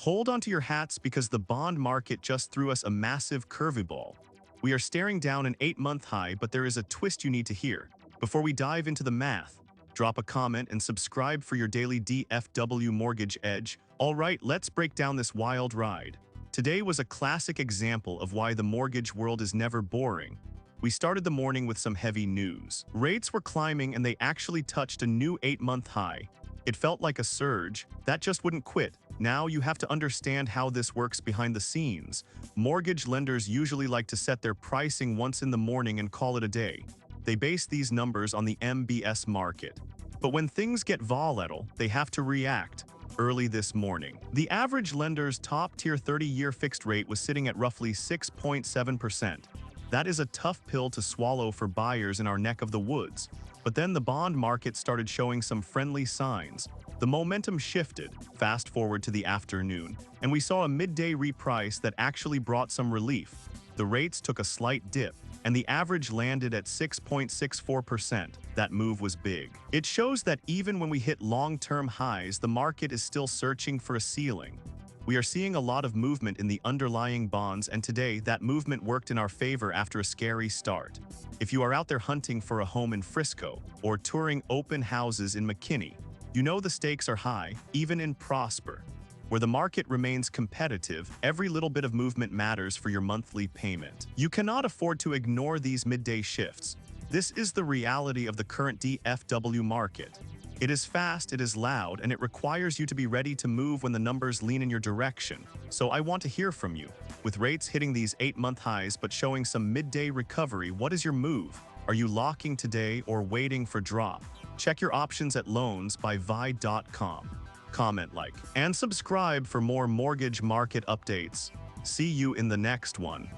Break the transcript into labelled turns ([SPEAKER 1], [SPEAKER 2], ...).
[SPEAKER 1] Hold onto your hats because the bond market just threw us a massive curveball. We are staring down an 8-month high, but there is a twist you need to hear. Before we dive into the math, drop a comment and subscribe for your daily DFW mortgage edge. Alright, let's break down this wild ride. Today was a classic example of why the mortgage world is never boring. We started the morning with some heavy news. Rates were climbing and they actually touched a new 8-month high. It felt like a surge that just wouldn't quit. Now you have to understand how this works behind the scenes. Mortgage lenders usually like to set their pricing once in the morning and call it a day. They base these numbers on the MBS market. But when things get volatile, they have to react. Early this morning, the average lender's top-tier 30-year fixed rate was sitting at roughly 6.7%. That is a tough pill to swallow for buyers in our neck of the woods. But then the bond market started showing some friendly signs. The momentum shifted, fast forward to the afternoon, and we saw a midday reprice that actually brought some relief. The rates took a slight dip, and the average landed at 6.64%. That move was big. It shows that even when we hit long-term highs, the market is still searching for a ceiling. We are seeing a lot of movement in the underlying bonds, and today that movement worked in our favor after a scary start. If you are out there hunting for a home in Frisco or touring open houses in McKinney, you know the stakes are high, even in Prosper. Where the market remains competitive, every little bit of movement matters for your monthly payment. You cannot afford to ignore these midday shifts. This is the reality of the current DFW market. It is fast, it is loud, and it requires you to be ready to move when the numbers lean in your direction. So I want to hear from you. With rates hitting these 8-month highs but showing some midday recovery, what is your move? Are you locking today or waiting for drop? Check your options at loansbyvi.com. Comment, like, and subscribe for more mortgage market updates. See you in the next one.